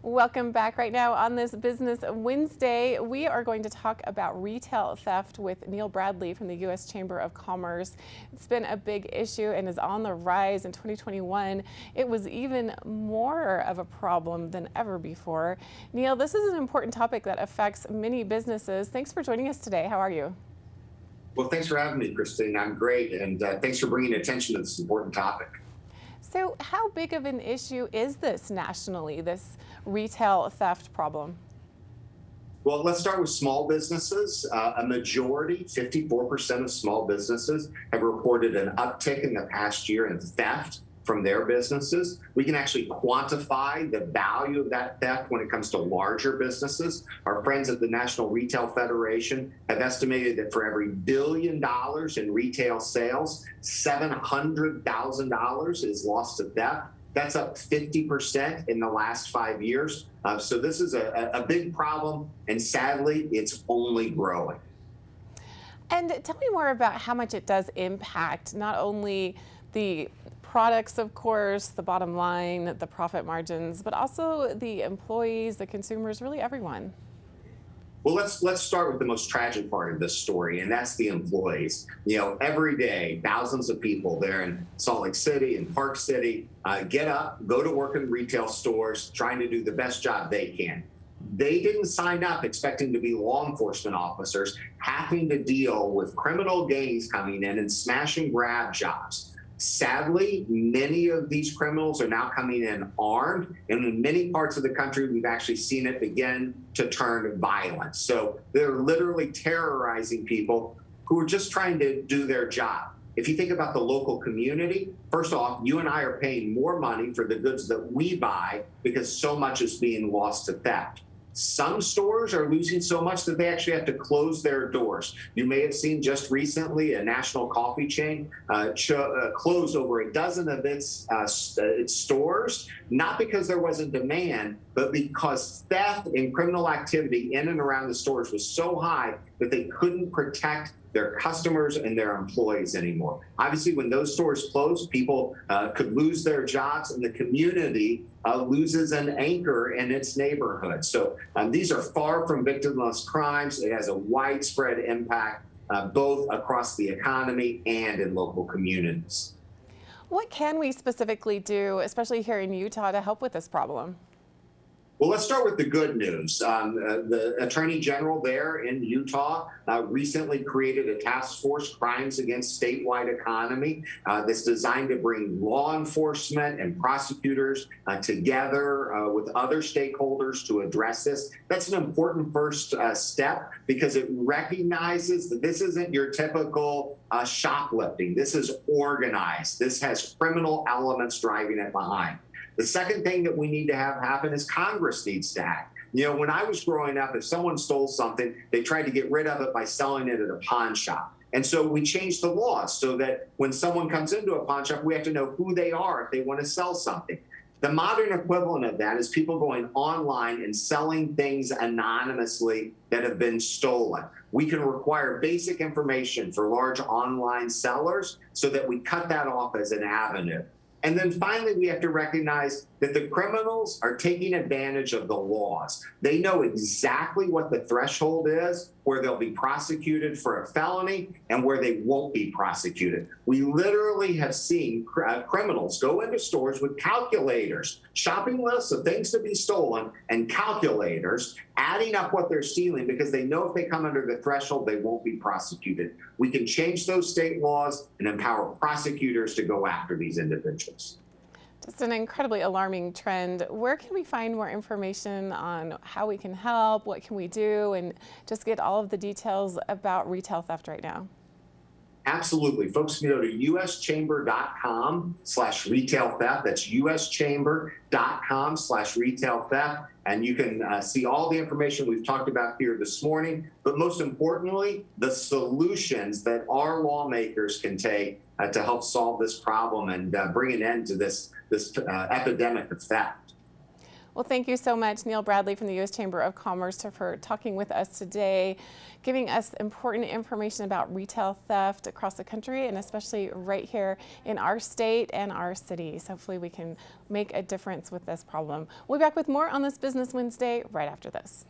Welcome back. Right now on this Business Wednesday, we are going to talk about retail theft with Neil Bradley from the U.S. Chamber of Commerce. It's been a big issue and is on the rise. In 2021, it was even more of a problem than ever before. Neil, this is an important topic that affects many businesses. Thanks for joining us today. How are you? Well, thanks for having me, Christine. I'm great, and thanks for bringing attention to this important topic. So how big of an issue is this nationally, this retail theft problem? Well, let's start with small businesses. A majority, 54% of small businesses have reported an uptick in the past year in theft from their businesses. We can actually quantify the value of that theft when it comes to larger businesses. Our friends at the National Retail Federation have estimated that for every $1 billion in retail sales, $700,000 is lost to theft. That's up 50% in the last 5 years. So this is a big problem, and sadly, it's only growing. And tell me more about how much it does impact not only the products, of course, the bottom line, the profit margins, but also the employees, the consumers, really everyone. Well, let's start with the most tragic part of this story, and that's the employees. You know, every day, thousands of people there in Salt Lake City and Park City get up, go to work in retail stores, trying to do the best job they can. They didn't sign up expecting to be law enforcement officers, having to deal with criminal gangs coming in and smash and grab jobs. Sadly, many of these criminals are now coming in armed, and in many parts of the country, we've actually seen it begin to turn violent. So they're literally terrorizing people who are just trying to do their job. If you think about the local community, first off, you and I are paying more money for the goods that we buy because so much is being lost to theft. Some stores are losing so much that they actually have to close their doors. You may have seen just recently a national coffee chain close over a dozen of its stores, not because there wasn't demand, but because theft and criminal activity in and around the stores was so high that they couldn't protect their customers and their employees anymore. Obviously, when those stores close, people could lose their jobs, and the community loses an anchor in its neighborhood. So these are far from victimless crimes. It has a widespread impact both across the economy and in local communities. What can we specifically do, especially here in Utah, to help with this problem? Well, let's start with the good news. The Attorney General there in Utah recently created a task force, Crimes Against Statewide Economy, that's designed to bring law enforcement and prosecutors together with other stakeholders to address this. That's an important first step because it recognizes that this isn't your typical shoplifting. This is organized. This has criminal elements driving it behind. The second thing that we need to have happen is Congress needs to act. You know, when I was growing up, if someone stole something, they tried to get rid of it by selling it at a pawn shop. And so we changed the laws so that when someone comes into a pawn shop, we have to know who they are if they want to sell something. The modern equivalent of that is people going online and selling things anonymously that have been stolen. We can require basic information for large online sellers so that we cut that off as an avenue. And then finally, we have to recognize that the criminals are taking advantage of the laws. They know exactly what the threshold is, where they'll be prosecuted for a felony and where they won't be prosecuted. We literally have seen criminals go into stores with calculators, shopping lists of things to be stolen, and calculators, adding up what they're stealing because they know if they come under the threshold, they won't be prosecuted. We can change those state laws and empower prosecutors to go after these individuals. Just an incredibly alarming trend. Where can we find more information on how we can help, what can we do, and just get all of the details about retail theft right now? Absolutely. Folks can go to uschamber.com/retail theft. That's uschamber.com/retail theft. And you can see all the information we've talked about here this morning, but most importantly, the solutions that our lawmakers can take to help solve this problem and bring an end to this epidemic of theft. Well, thank you so much, Neil Bradley from the U.S. Chamber of Commerce, for talking with us today, giving us important information about retail theft across the country and especially right here in our state and our cities. Hopefully we can make a difference with this problem. We'll be back with more on this Business Wednesday right after this.